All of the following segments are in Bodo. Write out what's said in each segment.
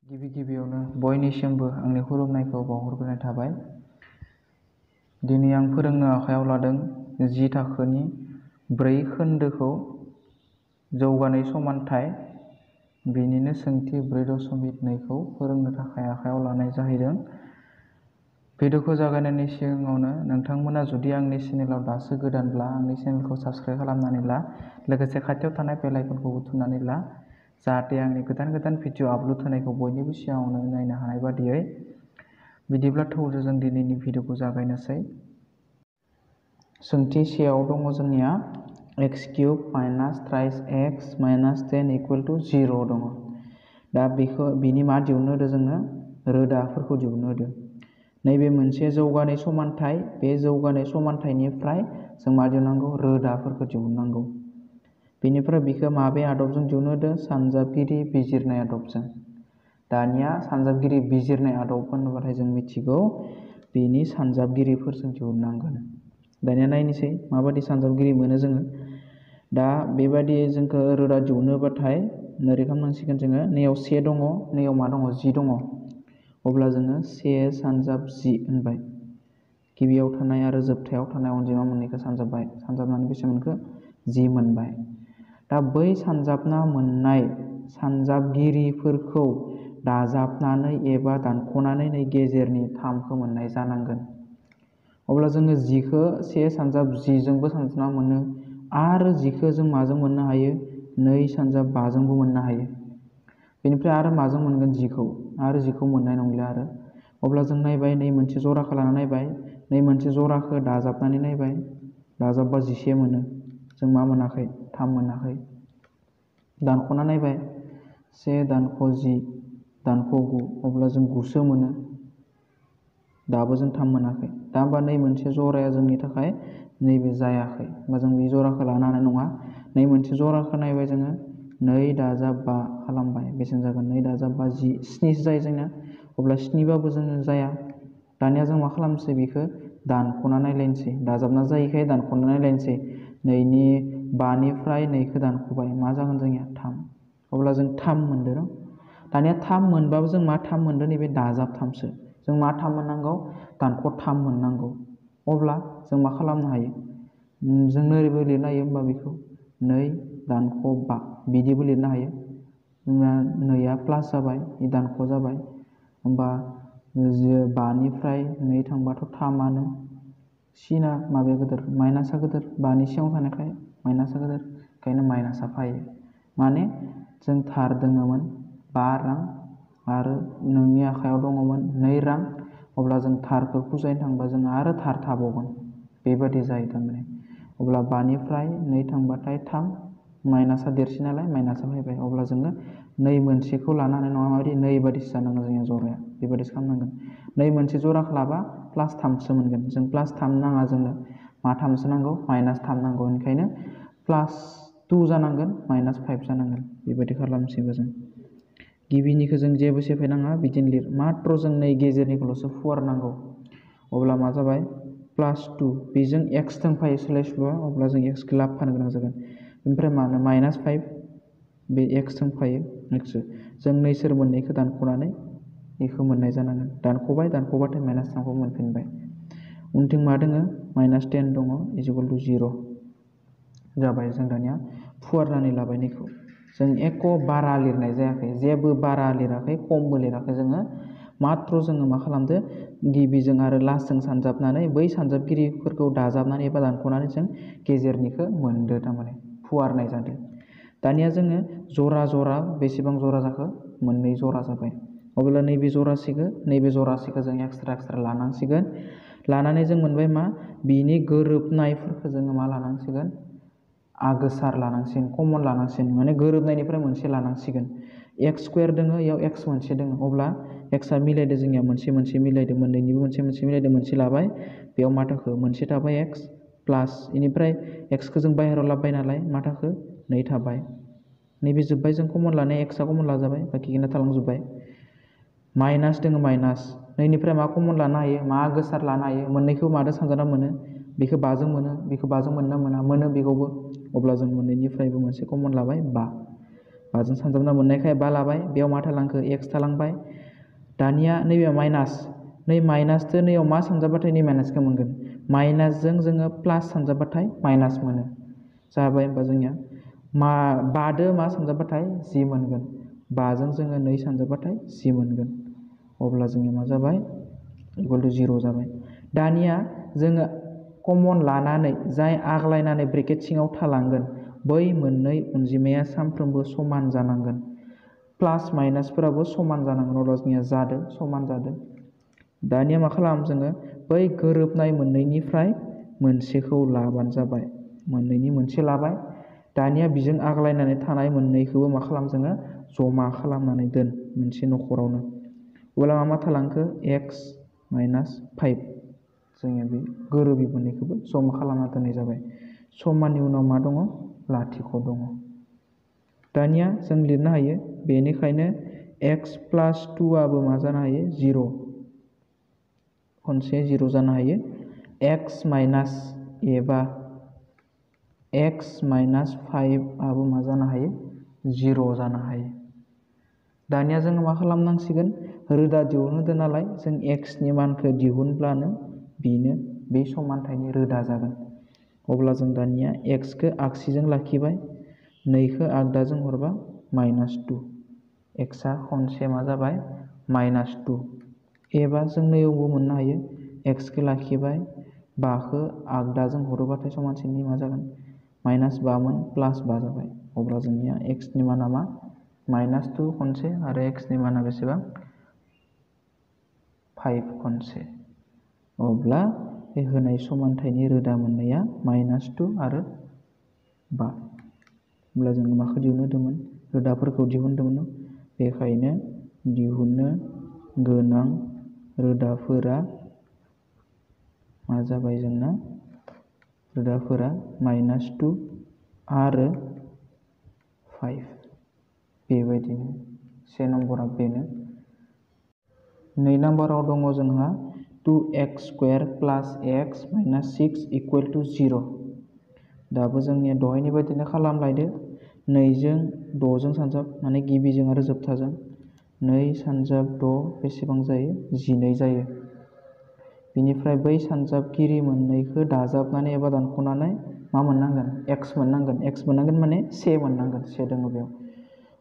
गिबियावनो बयनिसिमबो आंनि खुलुमनायखौ बावहरग्रोनाय थाबाय। दिनै आं फोरोंनो आखायाव लादों 10 थाखोनि 4 खोन्दोखौ जौगानाय समानथाय बेनिनो सोंथि 4.2खौ फोरोंनो थाखाय आखायाव लानाय जाहैदों। भिडिअखौ जागायनायनि सिगाङावनो नोंथांमोना जुदि आंनि चेनेलाव दासो गोदानब्ला आंनि चेनेलखौ साबस्क्राइब खालामनानै ला, लोगोसे खाथियाव थानाय बेल आइकनखौबो थुनानै ला, जाहाथे आंनि गोदान भिडिअ आपल'ड होनायखौ बयनिबो सिगाङावनो नायनो हानाय बादियै। बिदिब्ला थौजों जों दिनैनि भिडिअखौ जागायनोसै। सोंथि सेयाव दङ जोंनिया x³ - थ्राइस x - 10 = 0 दङ। दा बिनि मा दिहुननो होदो जोंनो? रोदाफोरखौ दिहुननो होदो। नैबे मोनसे जौगानाय समानथाय, बे जौगानाय समानथायनिफ्राय जों मा दिहुननांगौ? रोदाफोरखौ दिहुननांगौ। बेनिफ्राय बिखौ माबे आदबजों दिहुननो होदो? सानजाबगिरि बिजिरनाय आदबजों। दानिया सानजाबगिरि बिजिरनाय आदब होनोबाथाय जों मिथिगौ बेनि सानजाबगिरिफोरजों दिहुननांगोन। दानिया नायनोसै माबायदि सानजाबगिरि मोनो जोङो। दा बेबायदि जोंखौ रोदा दिहुनोबाथाय ओरै खालामनांसिगोन जोङो। नैयाव से दङ, नैयाव मा दङ? 10 दङ। अब्ला जोङो से सानजाब 10 होनबाय। गिबियाव थानाय आरो जोबथायाव थानाय अनजिमा मोननैखौ सानजाबबाय। सानजाबनानै बेसे मोनखो? 10 मोनबाय। दा बै सानजाबना मोननाय सानजाबगिरिफोरखौ दाजाबनानै एबा दानख'नानै नै गेजेरनि 3खौ मोननाय जानांगोन। अब्ला जोङो 10खौ 1 सानजाब 10 जोंबो सानजाबना मोनो आरो 10खौ जों माजों मोननो हायो? 2 सानजाब 5 जोंबो मोननो हायो। बेनिफ्राय आरो माजों मोनगोन 10खौ? आरो 10खौ मोननाय नंलिया आरो। अब्ला जों नायबाय, नै मोनसे जराखौ लाना नायबाय, नै मोनसे जराखौ दाजाबनानै नायबाय, दाजाबबा 11 मोनो। जों मा मोनाखै? 3 मोनाखै। दानख'ना नायबाय, 1 दानख' 10 दानख' 9, अब्ला जों 9सो मोनो। दाबो जों 3 मोनाखै। दा होमबा नै मोनसे जराया जोंनि थाखाय नैबे जायाखै। होमबा जों बे जराखौ लानो हानाय नङा। नै मोनसे जराखौ नायबाय जोङो, 2 दाजाब 5 खालामबाय। बेसेबां जागोन? 2 दाजाब 5 10, 7सो जायो जोंना। अब्ला 7बाबो जोङो जाया। दानिया जों मा खालामनोसै? बेखौ दानख'ना नायलायनोसै। दाजाबना जायैखाय दानख'ना नायलायनोसै। 2नि 5निफ्राय 2खौ दानख'बाय। मा जागोन जोंनिया? 3। अब्ला जों 3 मोनदों न'? दानिया 3 मोनबाबो जों मा 3 मोनदों? नैबे दाजाब 3सो। जों मा 3 मोननांगौ? दानख' 3 मोननांगौ। अब्ला जों मा खालामनो हायो? जों ओरैबो लिरनो हायो होमबा बेखौ 2 दानख' 5 बिदिबो लिरनो हायो। जोंना 2आ प्लास जाबाय, इ दानख' जाबाय। होमबा 5निफ्राय 2 थांबाथ' 3आनो। सिना माबाया गिदिर, माइनासआ गिदिर। 5नि सिगाङाव थानायखाय माइनासआ गिदिर। ओंखायनो माइनासआ फैयो। माने जों थार दोङोमोन 5 रां आरो नोंनि आखायाव दङमोन 2 रां। अब्ला जों थारखौ खुजायनो थांबा जों आरो थार थाबावगोन। बेबादि जायो थारमाने। अब्ला 5निफ्राय 2 थांबाथाय 3, माइनासआ देरसिन नालाय माइनासआ फैबाय। अब्ला जोङो 2 मोनसेखौ लानो हानाय नङा। माबायदि? 2 बादिसो जानांगोन जोंनिया जराया। बेबादिसो खालामनांगोन। 2 मोनसे जराखौ लाबा +3सो मोनगोन। जों +3 नाङा जोंनो। मा 3सो नांगौ? -3 नांगौ। ओंखायनो +2 जानांगोन, -5 जानांगोन। बेबायदि खालामनोसैबो जों। गिबिनिखौ जों जेबो सेफायनाङा, बिदिनो लिर। माथ्र' जों नै गेजेरनिखौल'सो फुवारनांगौ। अब्ला मा जाबाय? +2। बेजों x दंफायो सोलायस्ल'आ। अब्ला जों xखौ लाबोफानो गोनां जागोन। ओमफ्राय मानो? -5 बे x दंफायो, x। जों नैसोर मोननैखौ दानख'नानै बेखौ मोननाय जानांगोन। दानख'बाय, दानख'बाथाय -3खौ मोनफिनबाय। उनथिं मा दङ? -10 दङ = 0 जाबाय। जों दानिया फुवारनानै लाबाय नैखौ। जों एख' बारा लिरनाय जायाखै, जेबो बारा लिराखै, खमबो लिराखै जोङो। माथ्र' जोङो मा खालामदो? गिबिजों आरो लास्टजों सानजाबनानै बै सानजाबगिरिफोरखौ दाजाबनानै एबा दानख'नानै जों गेजेरनिखौ मोनदो थारमाने, फुवारनाय जादों। दानिया जोङो जरा बेसेबां जरा जाखो? 2 जरा जाबाय। अब्ला नैबे जरासेखौ जों एक्सट्रा लानांसिगोन। लानानै जों मोनबाय मा? बिनि गोरोबनायफोरखौ जोङो मा लानांसिगोन? आगोसार लानांसिगोन, कमन लानांसिगोन। माने गोरोबनायनिफ्राय मोनसे लानांसिगोन। x² दोङो, इयाव x मोनसे दोङो। अब्ला xआ मिलायदो जोंनिया, मोनसे मिलायदो। मोननैनिबो मोनसे मिलायदो, मोनसे लाबाय। बेयाव मा थाखो? मोनसे थाबाय x प्लास, इनिफ्राय xखौ जों बाहेरायाव लाबोबाय नालाय मा थाखो? 2 थाबाय। नैबे जोब्बाय, जों कमन लानाय xआ कमन लाजाबाय, बाखिखिनिया थालांजोब्बाय। माइनास दोङो, माइनास। 2निफ्राय मा कमन लानो हायो? मा गोसार लानो हायो? मोननैखौ मादो सानजाना मोनो? बेखौ 5जों मोनो, बेखौ 5जों मोनो ना मोना? मोनो बेखौबो। अब्ला जों मोननैनिफ्रायबो मोनसे कमन लाबाय, 5। बाजों सानजाबना मोननायखाय 5 लाबाय, बेयाव मा थालांखो x थालांबाय। दानिया नैबे माइनास, नै माइनासजों नैयाव मा सानजाबाथाय नै माइनासखौ मोनगोन, माइनासजों जोङो प्लास सानजाबाथाय माइनास मोनो जाबाय। होमबा जोंनिया 5दो मा सानजाबाथाय 10 मोनगोन, 5जों जोङो 2 सानजाबाथाय 10 मोनगोन। अब्ला जोंनिया मा जाबाय, इकुवेल टु 0 जाबाय। दानिया जोङो कमन लानानै जाय आग्लायनानै ब्रेकेट सिङाव थालांगोन बै मोननै अनजिमाया सानफ्रोमबो समान जानांगोन, प्लास माइनासफोराबो समान जानांगोन। अब्ला जोंनिया जादों, समान जादों। दानिया मा खालाम, जोङो बै गोरोबनाय मोननैनिफ्राय मोनसेखौ लाबानो जाबाय, मोननैनि मोनसे लाबाय। दानिया बिजों आग्लायनानै थानाय मोननैखौबो मा खालाम, जोङो जमा खालामनानै दोन मोनसे नखरावनो। अब्ला मा थालांखो, x माइनास 5, जोंनिया बे गोरोबै मोननैखौबो जमा खालामना दोननाय जाबाय। समाननि उनाव मा दङ, लाथिख' दङ। दानिया जों लिरनो हायो, बेनिखायनो x प्लास 2आबो मा जानो हायो, 0, खनसे 0 जानो हायो। x माइनास एबा x माइनास 5आबो मा जानो हायो, 0 जानो हायो। दानिया जोङो मा खालामनांसिगोन, रोदा दिहुनहोदो नालाय जों x नि मानखौ दिहुनब्लानो बेनो बे समानथायनि रोदा जागोन। अब्ला जों दानिया x खौ आगसिजों लाखिबाय, 2खौ आगदाजों हरबा माइनास 2, x आ खनसे मा जाबाय, माइनास 2। एबा जों नैयावबो मोननो हायो, x खौ लाखिबाय, 5खौ आगदाजों हरोबाथाय समानसिननि मा जागोन, माइनास 5 मोन, प्लास 5 जाबाय। अब्ला जोंनिया x नि माना मा, माइनास 2 खनसे आरो x नि माना बेसेबां, 5 खनसे। अब्ला बे होनाय समानथायनि रोदा मोननाया माइनास 2 आरो 5। अब्ला जोङो माखौ दिहुनदोंमोन, रोदाफोरखौ दिहुनदोंमोन। बेखायनो दिहुननो गोनां रोदाफोरा मा जाबाय जोंना, रोदाफोरा माइनास 2 आरो 5। बेबायदिनो 1 नम्बरा बेनो। 2 नम्बराव दङ जोंहा 2x² प्लास x माइनास 6 इकुवेल टु 0। दाबो जोंनिया दहायनि बायदिनो खालामलायदो, 2जों 6जों सानजाब, माने गिबिजों आरो जोबथाजों। 2 सानजाब 6 बेसेबां जायो, 12 जायो। बिनिफ्राय बै सानजाबगिरि मोननैखौ दाजाबनानै एबा दानख'नानै मा मोननांगोन, x मोननांगोन। x मोननांगोन माने 1 मोननांगोन, 1 दङ बेयाव।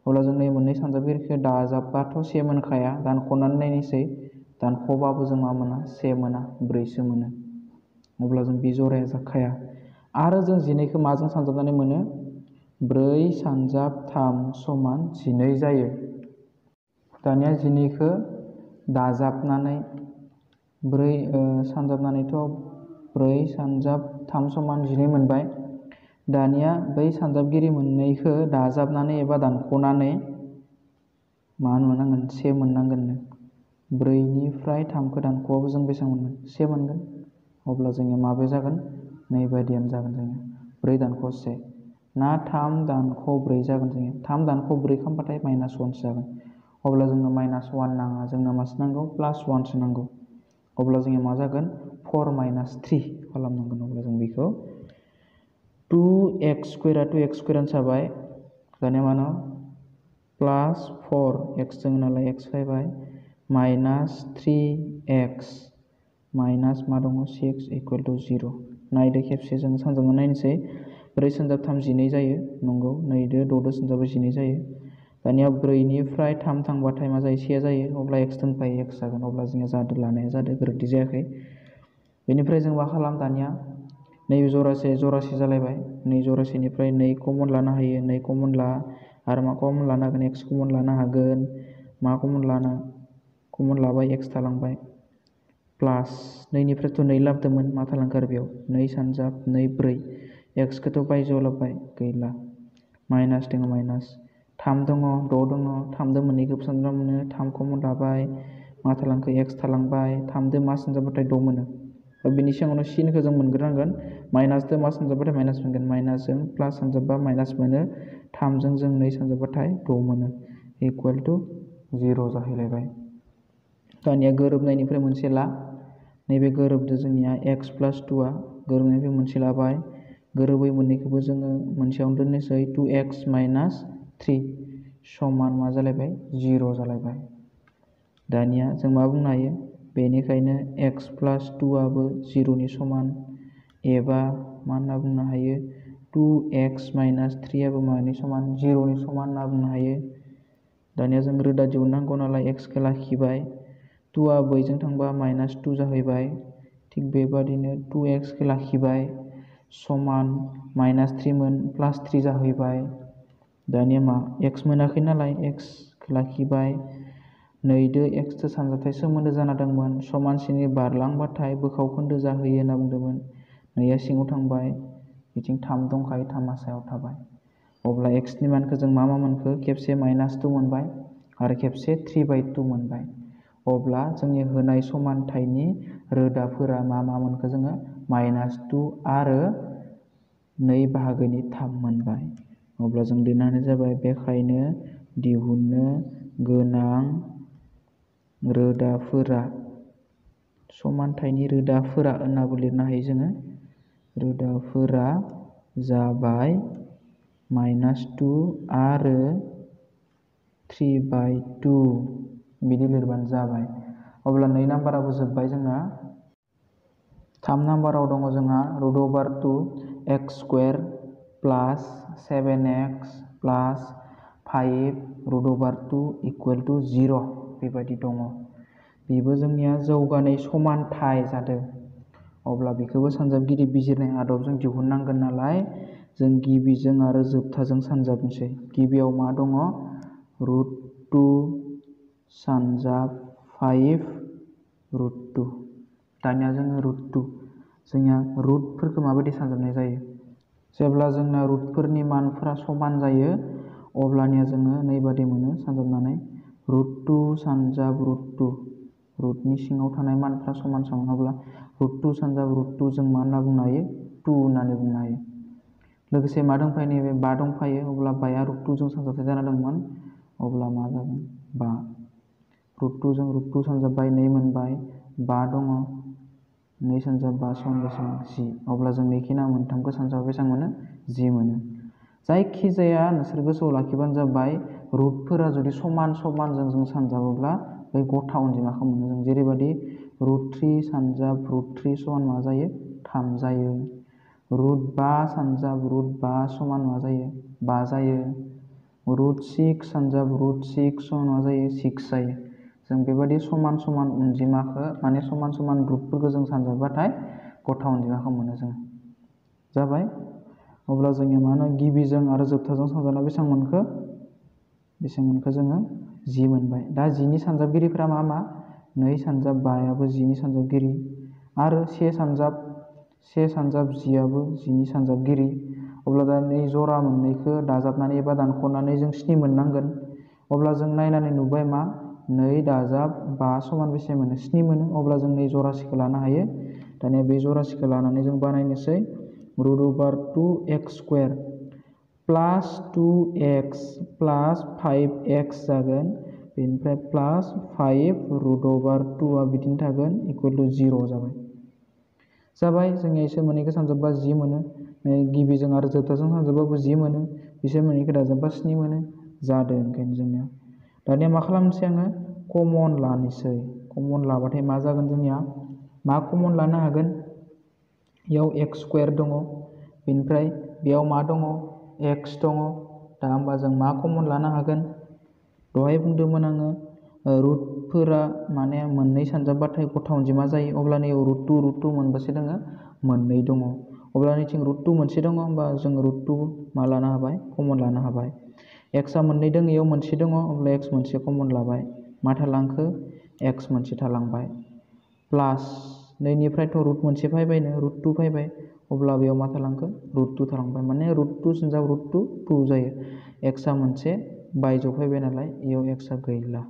अब्ला जों नै मोननै सानजाबगिरिखौ दाजाबबाथ' 1 मोनखाया, दानख'नानै नायनोसै, दानख'बाबो जों मा मोना, 1 मोना, 4सो मोनो। अब्ला जों बे जराया जाखाया। आरो जों 12खौ माजों सानजाबनानै मोनो, 4 सानजाब 3 समान 12 जायो। दानिया 12खौ दाजाबनानै 4 सानजाबनानैथ' 4 सानजाब 3 समान 12 मोनबाय। दानिया बै सानजाबगिरि मोननैखौ दाजाबनानै एबा दानख'नानै मा मोननांगोन, 1 मोननांगोननो। 4निफ्राय 3खौ दानख'बाबो जों बेसेबां मोनगोन, 1 मोनगोन। अब्ला जोंनिया माबे जागोन, नै बायदियानो जागोन जोंनिया, 4 दानख' 1 ना 3 दानख' 4 जागोन जोंनिया। 3 दानख' 4 खालामबाथाय माइनास 1सो जागोन। अब्ला जोंनो माइनास 1 नाङा, जोंनो मासो नांगौ, प्लास 1सो नांगौ। अब्ला जोंनिया मा जागोन, 4 माइनास 3 खालामनांगोन। अब्ला जों बेखौ 2x² आ 2x² आनो जाबाय। दानिया मा होनो, प्लास 4 x दङ नालाय x फैबाय, माइनास 3x माइनास मा दङ, 6 इकुवेल टु 0। नायदो खेबसे जों सानजाबना नायनोसै, 4 सानजाब 3 12 जायो, नंगौ। 2दो 6दो सानजाबा 12 जायो। दानिया 4निफ्राय 3 थांबाथाय मा जायो, 1 जायो। अब्ला x दोनफायो, x जागोन। अब्ला जोंनिया जादों, लानाया जादों, गोरोन्थि जायाखै। बेनिफ्राय जों मा खालाम, दानिया नैबे जरासे जालायबाय। 2 जरासेनिफ्राय 2 कमन लानो हायो, 2 कमन ला। आरो मा कमन लानो हागोन, x कमन लानो हागोन। मा कमन लाबाय, x थालांबाय। प्लास 2निफ्रायथ' 2 लाबोदोंमोन, मा थालांखो आरो बेयाव, 2 सानजाब 2 4। x खौथ' बायजोआव लाबोबाय, गैला। माइनास दङ, माइनास 3 दङ, 6 दङ, 3दो मोननैखौबो सानजाबना मोनो, 3 कमन लाबाय, मा थालांखो, x थालांबाय। 3दो मा सानजाबबाथाय 6 मोनो। बेनि सिगाङावनो सिनखौ जों मोनग्रोनांगोन, माइनासदो मा सानजाबबाथाय माइनास मोनगोन, माइनासजों प्लास सानजाबबा माइनास मोनो, 3जों जों 2 सानजाबबाथाय 6 मोनो, इकुवेल टु 0 जाहैलायबाय। दानिया गोरोबनायनिफ्राय मोनसे ला, नैबे गोरोबदो जोंनिया x प्लास 2आ, गोरोबनायनिफ्राय मोनसे लाबाय। गोरोबै मोननैखौबो जोङो मोनसेयावनो दोननोसै, 2x माइनास 3 समान मा जालायबाय 0 जालायबाय। दानिया जों मा बुंनो हायो बेनिखायनो x + 2 आबो 0 समान एबा मा होनना बुंनो हायो 2x - 3 आबो मानि समान 0 समान होनना बुंनो हायो। दानिया जों रोदा दिहुननांगौ नालाय x खौ लाखिबाय 2 आ बैजों थांबा -2 जाहैबाय। थिग बेबादिनो 2x खौ लाखिबाय समान -3 मोन +3 जाहैबाय। दानिया मा x मोनाखै नालाय x खौ लाखिबाय 2 दो x दो सानजाथाइ सोमोन्दो जाना दंमोन समानसिनि बारलांबाथाय बोखावखोन्दो जाहैयो होनना बुंदोंमोन। 2 आ सिङाव थांबाय बिथिं 3 दंखायो 3 आ सायाव थाबाय। अब्ला x नि मानखौ जों मा मोनखो खेबसे -2 मोनबाय आरो खेबसे 3/2 मोनबाय। अब्ला जोंनि होनाय समानथाइनि रोदाफोरा मा मोनखो जोङो -2 आरो 2/3 मोनबाय। अब्ला जों लिरनो हानाय जाबाय बेखायनो दिहुननो गोनां रोदाफोरा समानथाइनि रोदाफोरा होननाबो लिरनो हायो जोङो। रोदाफोरा जाबाय -2 आरो 3/2 बिदि लिरबानो जाबाय। अब्ला 2 नाम्बाराबो जोब्बाय जोंना। 3 नाम्बाराव दङ जोंहा √2 x² + 7x + 5 √2 = 0 बेबायदि दङ। बेबो जोंनिया जौगानाय समानथाइ जादों। अब्ला बेखौबो सानजाबगिरि बिजिरनाय आदबजों दिहुननांगोन नालाय जों गिबिजों आरो जोबथाजों सानजाबनोसै। गिबियाव मा दङ √2 सानजाब 5 √2। दानिया जोङो √2 जोंनिया रुटफोरखौ माबायदि सानजाबनाय जायो जेब्ला जोंना रुटफोरनि मानफोरा समान जायो अब्लानिया जोङो नैबादि मोनो सानजाबनानै √2 सानजाब √2 रुटनि सिङाव थानाय मानफ्रा समान समान अब्ला √2 सानजाब √2 जों मा होनना बुंनो हायो 2 होननानै बुंनो हायो। लोगोसे मा दंफायो नैबे 5 दंफायो अब्ला 5 आ √2 जों सानजाबथाइ जाना दंमोन अब्ला मा जागोन 5 √2 जों √2 सानजाबबाय 2 मोनबाय 5 दङ 2 सानजाब 5 समान बेसेबां 10 अब्ला जों बेखिनिया मोनथामखौ सानजाबा बेसेबां मोनो 10 मोनो। जायखिजाया नोंसोर गोसोआव लाखिबानो जाबाय रुटफोरा जुदि समान समानजों जों सानजाबोब्ला बै गथा अनजिमाखौ मोनो जों जेरैबायदि √3 सानजाब √3 समान मा जायो 3 जायो। √5 सानजाब √5 समान मा जायो 5 जायो। √6 सानजाब √6 समान मा जायो 6 जायो। जों बेबायदि समान समान अनजिमाखौ माने समान समान रुटफोरखौ जों सानजाबबाथाय गथा अनजिमाखौ मोनो जों। जाबाय अब्ला जोंनिया मा होनो गिबिजों आरो जोबथाजों सानजाबना बेसेबां मोनखो जोङो 10 मोनबाय। दा 10नि सानजाबगिरिफ्रा मा 2 सानजाब 5 आबो 10नि सानजाबगिरि आरो 1 सानजाब 10 आबो 10नि सानजाबगिरि। अब्ला दा नै जरा मोननैखौ दाजाबनानै एबा दानख'नानै जों 7 मोननांगोन। अब्ला जों नायनानै नुबाय मा 2 दाजाब 5 समान बेसे मोनो 7 मोनो अब्ला जों नै जरासेखौ लानो हायो। दानिया बे जरासेखौ लानानै जों बानायनोसै √2 x² + 2x + 5x जागोन बेनिफ्राय +5 √2 आ बिदिनो थागोन = 0 जाबाय जोंनिया इसोर मोननैखौ सानजाबबा 10 मोनो गिबिजों आरो जोबथाजों सानजाबबाबो 10 मोनो बिसोर मोननैखौ दाजाबबा 7 मोनो जादों ओंखायनो जोंनिया। दानिया मा खालामनोसै आङो कमन लानोसै कमन लाबाथाय मा जागोन जोंनिया मा कमन लानो हागोन बेयाव x² दङ बेनिफ्राय बेयाव मा दङ x दङ। दा होमबा जों मा कमन लानो हागोन दहाय बुंदोंमोन आङो रुटफोरा माने मोननै सानजाबबाथाय गथा अनजिमा जायो अब्ला नैयाव √2 मोनबेसे दोङो मोननै दङ अब्ला नैथिं √2 मोनसे दङ होमबा जों √2 मा लानो हाबाय कमन लानो हाबाय। x आ मोननै दङ इयाव मोनसे दङ अब्ला x मोनसे कमन लाबाय मा थालांखो x मोनसे थालांबाय प्लास नैनिफ्रायथ' रुट मोनसे फैबायनो √2 फैबाय अब्ला बेयाव मा थालांखो √2 थालांबाय माने √2 सानजाब √2 2 जायो। x आ मोनसे बायजोआव फैबाय नालाय इयाव x आ गैला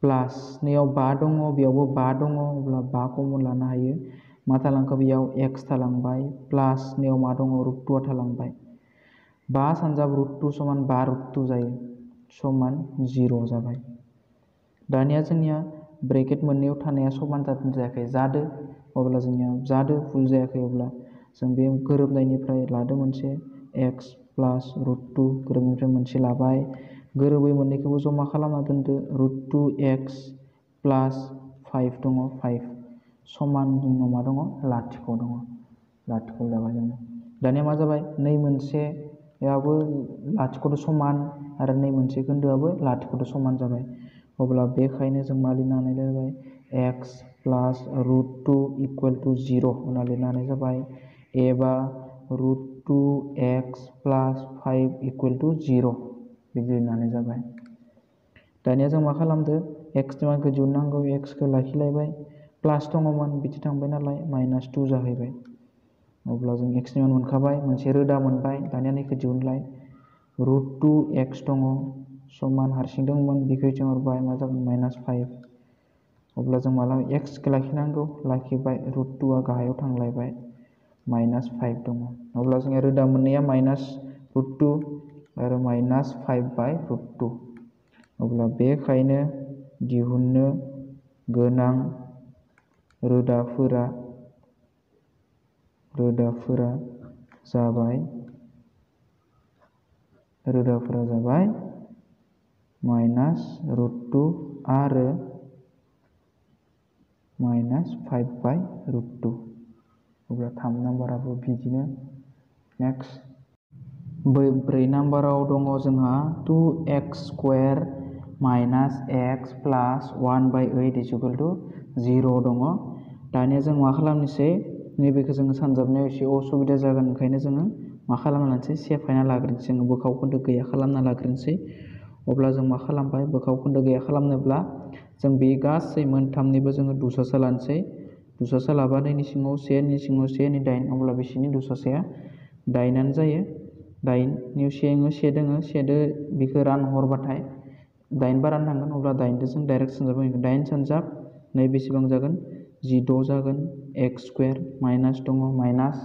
प्लास नैयाव 5 दङ बेयावबो 5 दङ अब्ला 5 कमन लानो हायो मा थालांखो बेयाव x थालांबाय प्लास नैयाव मा दङ √2 आ थालांबाय 5 सानजाब √2 समान 5 √2 जायो समान 0 जाबाय। दानिया जोंनिया ब्रेकेट मोननैयाव थानाया समान जादों जायाखै जादों अब्ला जोंनिया जादों भुल जायाखै अब्ला जों बे गोरोबनायनिफ्राय लादो मोनसे x + √2 गोरोबनायनिफ्राय मोनसे लाबाय गोरोबै मोननैखौबो जमा खालामना दोनदो √2x प्लास 5 दङ 5 समान जोंनाव मा दङ लाथिख' दङ लाथिख' जाबाय जोङो दानिया मा जाबाय 2 मोनसेयाबो लाथिख'दो समान आरो 2 मोनसे खोन्दोआबो लाथिख'दो समान जाबाय अब्ला बेखायनो जों मा लिरनो हानाय जाबाय x प्लास √2 इकुवेल टु 0 होनना लिरनो हानाय जाबाय एबा √2x प्लास 5 इकुवेल टु 0 बिदि लिरनो हानाय जाबाय दानिया जों मा खालामदो x नि मानखौ दिहुननांगौ x खौ लाखिलायबाय प्लास दङमोन बिदि थांबाय नालाय -2 जाहैबाय अब्ला जों x नि मान मोनखाबाय मोनसे रोदा मोनबाय दानिया नैखौ दिहुनलाय √2x दङ समान हारसिं दंमोन बेखौ हरबाय मा जागोन -5 अब्ला जों माला x खौ लाखिनांगौ लाखिबाय √2 आ गाहायाव थांलायबाय -5 दङ अब्ला जोंहा रोदा मोननैया -√2 आरो -5/√2 अब्ला बेखायनो दिहुननो गोनां रोदाफोरा जाबाय -√2 आरो -5/√2 अब्ला 3 नाम्बाराबो बिदिनो नेक्स्ट 4 नाम्बाराव दङ जोंहा 2x² - x प्लास 1/8 0 दङ दानिया जों मा खालामनोसै नैबेखौ जोङो सानजाबनायाव एसे असुबिदा जागोन ओंखायनो जोङो मा खालामना लानोसै सेफायना लाग्रोनोसै जोङो बोखाव खोन्दो गैया खालामना लाग्रोनोसै अब्ला जों मा खालामबाय बोखाव खोन्दो गैया खालामनोब्ला जों बे गासै मोनथामनिबो जोङो दुसासा लानोसै दुसासा लाबा 2 नि सिङाव 1 नि सिङाव 1 नि 8 अब्ला बिसिनि दुसासाया 8आनो जायो 8 नि सिङाव 1 दोङो 1 दो बेखौ रानहरबाथाय 8 बारानो थांगोन अब्ला 8 दो जों डाइरेक्ट सानजाबगोन 8 सानजाब नै बेसेबां जागोन 16 जागोन x² माइनास दङ माइनास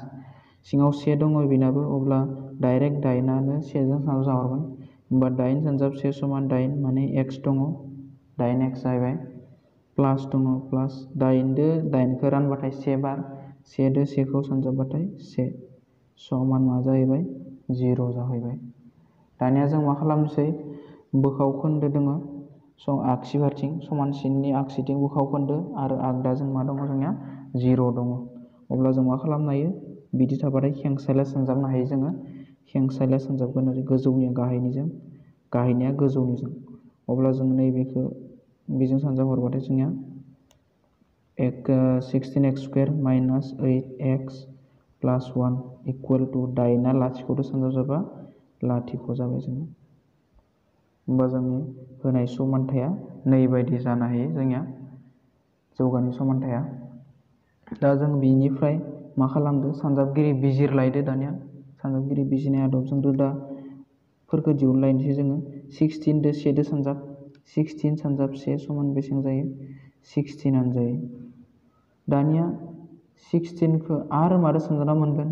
सिङाव 1 दङ बेनाबो अब्ला डाइरेक्ट 8आनो 1 जों सानजाहरगोन होमबा 8 सानजाब 1 समान 8 माने x दङ 8x जाहैबाय प्लास दङ प्लास 8 दो 8 खौ रानबाथाय 1 बार 1 दो 1 खौ सानजाबबाथाय 1 समान मा जाहैबाय 0 जाहैबाय दानिया जों मा खालामनोसै बोखाव खोन्दो दङ आगसि फारथिं समानसिननि आगसिथिं बोखाव खोन्दो आरो आगदाजों मा दङ जोंनिया 0 दङ अब्ला जों मा खालामनो हायो बिदि थाबाथाय खेंसालिया सानजाबनो हायो जोङो खेंसालिया सानजाबगोन आरो गोजौनिया गाहायनिजों गाहायनिया गोजौनिजों अब्ला जों नैबेखौ बेजों सानजाबहरबाथाय जोंनिया 16x² - 8x प्लास 1 इकुवेल टु 8आ लाथिख'दो सानजाबजाबा लाथिख' जाबाय जोङो होमबा जोंनि होनाय समानथाया नै बायदि जानो हायो जोंनिया जौगानि समानथाया दा जों बिनिफ्राय मा खालामदो सानजाबगिरि बिजिरलायदो दानिया सानजाबगिरि बिजिरनाय आदबजों रोदाफोरखौ दिहुनलायनोसै जोङो 16 दो 1 दो सानजाब 16 सानजाब 1 समान बेसेबां जायो 16आनो जायो दानिया 16 खौ आरो मादो सानजाबना मोनगोन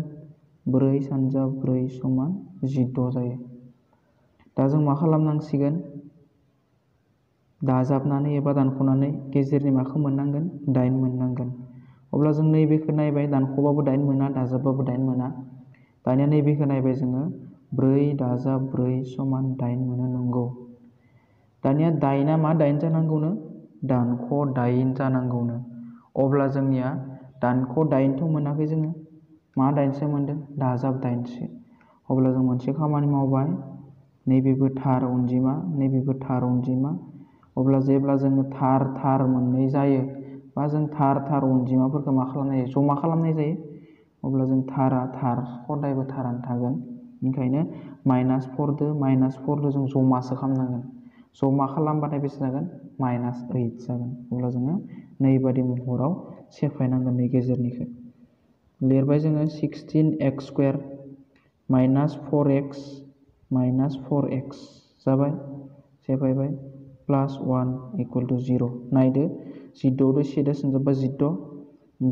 4 सानजाब 4 समान 16 जायो दा जों मा खालामनांसिगोन दाजाबनानै एबा दानख'नानै गेजेरनि माखौ मोननांगोन 8 मोननांगोन अब्ला जों नैबेखौ नायबाय दानख'बाबो 8 मोना दाजाबबाबो 8 मोना दानिया नैबेखौ नायबाय जोङो 4 दाजाब 4 समान 8 मोनो नंगौ दानिया 8आ मा 8 जानांगौनो दानख' 8 जानांगौनो अब्ला जोंनिया दानख' 8थ' मोनाखै जोङो मा 8सो मोनदों दाजाब 8सो अब्ला जों मोनसे खामानि मावबाय नैबेबो थार अनजिमा नैबेबो थार अनजिमा अब्ला जेब्ला जोङो थार मोननै जायो बा जों थार अनजिमाफोरखौ मा खालामनाय जायो जमा खालामनाय जायो अब्ला जों थार हदायबो थारानो थागोन ओंखायनो -4 दो -4 दो जों जमासो खालामनांगोन जमा खालामबाथाय बेसे जागोन -8 जागोन अब्ला जोङो नैबादि महराव सेफायनांगोन नै गेजेरनिखौ लिरबाय जोङो 16x² - 4x जाबाय सेफायबाय प्लास 1 इकुवेल टु 0 नायदो 16 दो 1 दो सानजाबबा 16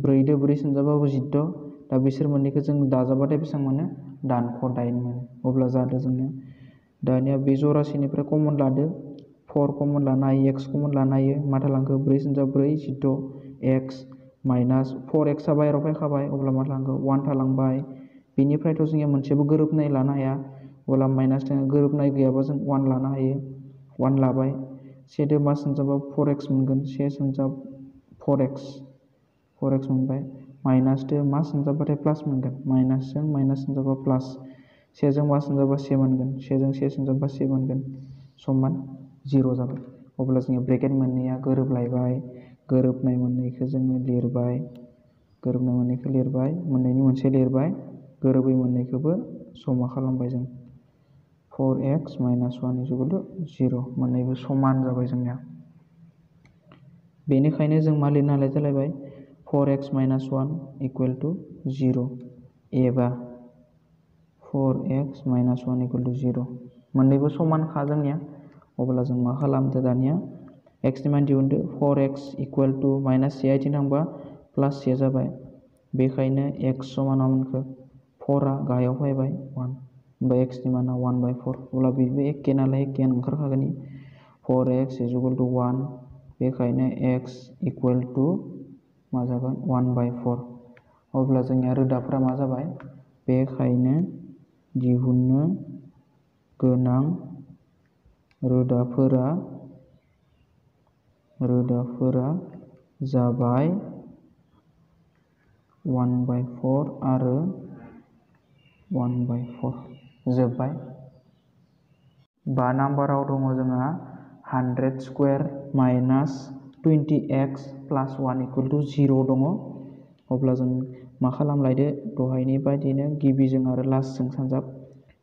4 दो 4 सानजाबाबो 16 दा बिसोर मोननैखौ जों दाजाबबाथाय बेसेबां मोनो दानख' 8 मोनो अब्ला जादों जोंनिया दानिया बे जरासेनिफ्राय कमन लादो 4 कमन लानो हायो x कमन लानो हायो मा थालांखो 4 सानजाब 4 16 x माइनास 4xआ बाहेरायाव फैखाबाय अब्ला मा थालांखो 1 थालांबाय बेनिफ्रायथ' जोंनिया मोनसेबो गोरोबनाय लानो हाया अब्ला माइनास 10 गोरोबनाय गैयाबा जों 1 लानो हायो 1 लाबाय 1 दो मा सानजाबा 4x मोनगोन 1 सानजाब 4x मोनबाय माइनास दो मा सानजाबाथाय प्लास मोनगोन माइनासजों माइनास सानजाबा प्लास 1 जों मा सानजाबा 1 मोनगोन 1 जों 1 सानजाबा 1 मोनगोन समान 0 जाबाय अब्ला जोङो ब्रेकेट मोननैया गोरोबलायबाय गोरोबनाय मोननैखौ जोङो लिरबाय गोरोबनाय मोननैखौ लिरबाय मोननैनि मोनसे लिरबाय गोरोबै मोननैखौबो जमा खालामबाय जों 4x - 1 = 0 मोननैबो समान जाबाय जोंनिया बेनिखायनो जों मा लिरनो हालाय जालायबाय 4x - 1 = 0 एबा 4x - 1 = 0 मोननैबो समानखा जोंनिया अब्ला जों मा खालामदो दानिया x नि मान दिहुनदो 4x = -1 आथिं थांबा +1 जाबाय बेखायनो x समान मा मोनखो 4 आ गाहायाव फैबाय 1 ओमफ्राय x नि माना 1/4 अब्ला बेबो एखे नालाय एखेयानो ओंखारखागोन 4x = 1 बेखायनो x = मा जागोन 1/4 अब्ला जोंनिया रोदाफोरा मा जाबाय बेखायनो दिहुननो गोनां रोदाफोरा जाबाय 1/4 आरो 1/4 जोब्बाय 5 नाम्बाराव दङ जोंहा 100² - 20x + 1 = 0 दङ अब्ला जों मा खालामलायदो दहायनि बायदिनो गिबिजों आरो लास्टजों सानजाब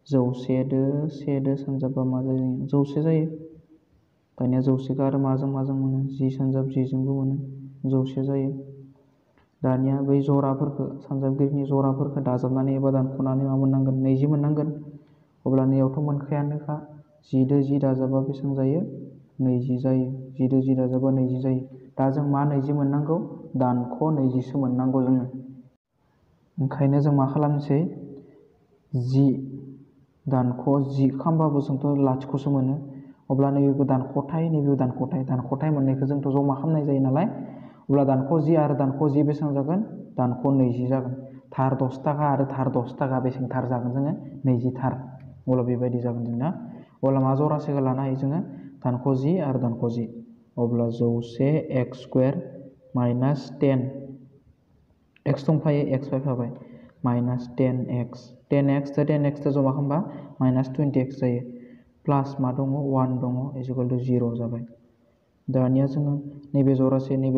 100 दो 1 दो सानजाबा मा जायो 100 जायो दानिया 100खौ आरो माजों मोनो 10 सानजाब 10 जोंबो मोनो 100 जायो दानिया बै जराफोरखौ सानजाबगिरिनि जराफोरखौ दाजाबनानै एबा दानख'नानै मा मोननांगोन 20 मोननांगोन अब्ला नैयावथ' मोनखायानोखा 10 दो 10 दाजाबा बेसेबां जायो 20 जायो 10 दो 10 दाजाबा 20 जायो दा जों मा 20 मोननांगौ दानख' 20सो मोननांगौ जोङो ओंखायनो जों मा खालामनोसै 10 दानख' 10 खालामबाबो जोंथ' लाथिख'सो मोनो अब्ला नैबेबो दानख'थाय नैबेबो दानख'थाय मोननायखौ जोंथ' जमा खालामनाय जायो नालाय अब्ला दानख' 10 आरो दानख' 10 बेसेबां जागोन दानख' 20 जागोन थार 10 थाखा आरो थार 10 थाखा बेसेबां थार जागोन जोङो 20 थार अब्ला बेबायदि जागोन जोंना अब्ला मा जरासेखौ लानो हायो जोङो दानख' 10 आरो दानख' 10 अब्ला 100x² - 10 x दंफायो x फैफाबाय -10x 10x दो 10x दो जमा खालामबा -20x जायो प्लास मा दङ 1 दङ = 0 जाबाय दानिया जोङो नैबे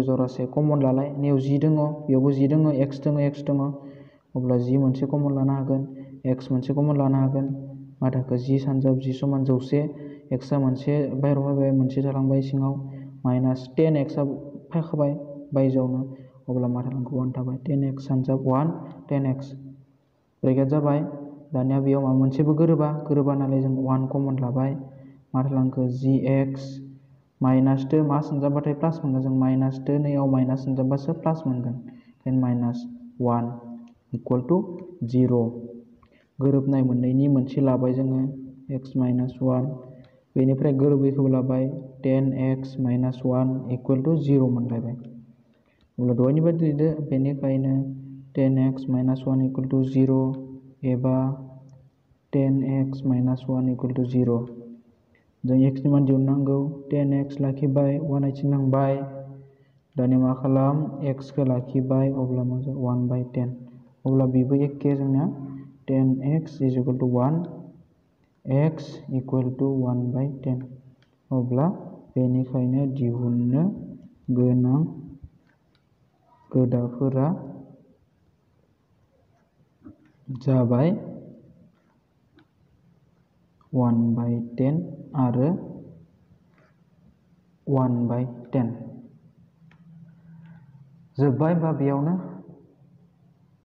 जरासे कमन लालाय नैयाव 10 दङ बेयावबो 10 दङ x दङ अब्ला 10 मोनसे कमन लानो हागोन x मोनसे कमन लानो हागोन मा थाखो 10 सानजाब 10 = 100 x आ मोनसे बाहेरायाव फैबाय मोनसे थालांबाय सिङाव -10x आ फैखाबाय बायजोआवनो अब्ला मा थालांखो 1 थाबाय 10x सानजाब 1 10x ब्रेकेट जाबाय दानिया बेयाव माबा मोनसेबो गोरोबा नालाय जों 1 कमन लाबाय मा थालांखो gx माइनास दो मा सानजाबाथाय प्लास मोनगोन जों माइनास दो नैयाव माइनास सानजाबासो प्लास मोनगोन ओंखायनो -1 = 0 गोरोबनाय मोननैनि मोनसे लाबाय जोङो x - 1 बेनिफ्राय गोरोबैखौबो लाबाय 10x - 1 = 0 मोनलायबाय अब्ला दहायनि बायदि लिरदो बेनिखायनो 10x - 1 = 0 एबा 10x - 1 = 0 जों x नि मान दिहुननांगौ 10x लाखिबाय 1 आथिं थांबाय दानिया मा खालाम x खौ लाखिबाय अब्ला मा जायो 1/10 अब्ला बेबो एखे जोंना 10x = 1 x = 1/10 अब्ला बेनिखायनो दिहुननो गोनां रोदाफोरा जाबाय 1/10 आरो 1/10 जोब्बाय बा बेयावनो